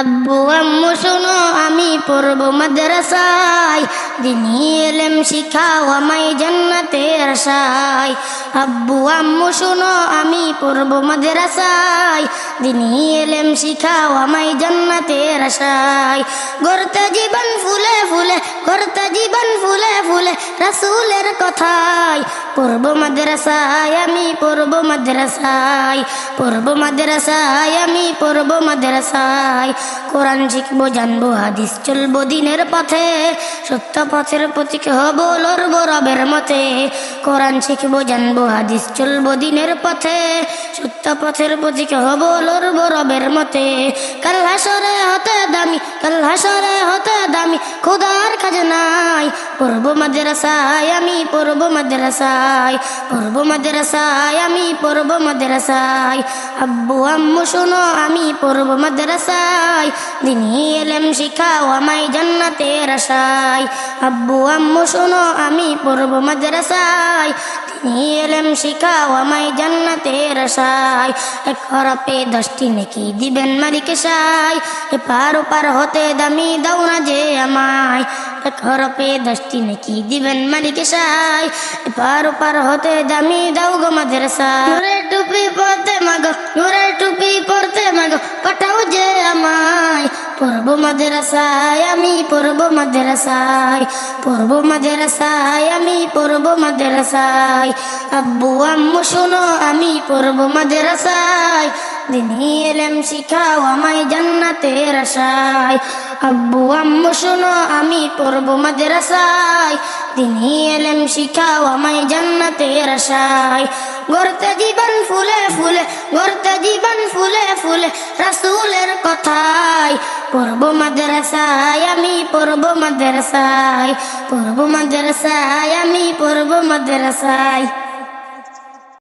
আব্বু আম্মু শোনো আমি পড়ব মাদ্রাসায়, দিনী ইলম শিখাও আমায় জান্নাতের আশায়। আব্বু আম্মু শোনো আমি পড়ব মাদ্রাসায়, দিনী ইলম শিখাও আমায় জান্নাতের আশায়। গড়তে জীবন ফুলে ফুলে, গড়তে জীবন ফুলে ফুলে রাসূলের কথায়। পড়ব মাদ্রাসায় আমি পড়ব মাদ্রাসায়, পড়ব মাদ্রাসায় আমি পড়ব মাদ্রাসায়। কোরআন শিখবো জানবো হাদিস চলবো দিনের পথে, সত্য পথের প্রতীক হব লড়বো রবের মতে। কোরআন শিখবো জানবো হাদিস চলবো দিনের পথে, সত্য পথের প্রতীক হব লড়বো রবের মতে। কাল হাসরে হতে দামি, কাল হাসরে হতে দামি খোদার খাজনায়। পড়ব মাদ্রাসায় আমি পড়ব মাদ্রাসায়, পড়ব মাদ্রাসায় আমি পড়ব মাদ্রাসায়। আব্বু আম্মু শোনো আমি পড়ব মাদ্রাসায়, দিনী ইলম শিখাও আমায় জান্নাতের আশায়। আব্বু আম্মু শোনো আমি পড়ব মাদ্রাসায়, দিনী ইলম শিখাও আমায় জান্নাতের আশায়। এক হরফে 10টি নেকি দিবেন মালিক সায়, এপার ওপার হতে দামি দাও না যে আমায়। এক হরফে 10টি নেকি দিবেন মালিক সায়, এপার ওপার হতে দামি দাও গো মাদ্রাসায়। নূরের টুপি পরতে মাগো, নূরের টুপি পরতে মাগো পাঠাও যে আমায়। পড়ব মাদ্রাসায় আমি পড়ব মাদ্রাসায়, পড়ব মাদ্রাসায় আমি পড়ব মাদ্রাসায়। আব্বু আম্মু শোনো আমি পড়ব মাদ্রাসায়, দিনী ইলম শিখাও আমায় জান্নাতের আশায়। আব্বু আম্মু শোনো আমি পড়ব মাদ্রাসায়, দিনী ইলম শিখাও আমায় জান্নাতের আশায়। গড়তে জীবন ফুলে ফুলে, গড়তে জীবন ফুলে ফুলে রাসূলের কথায়। পড়ব মাদ্রাসায় আমি পড়ব মাদ্রাসায়, পড়ব মাদ্রাসায় আমি পড়ব মাদ্রাসায়।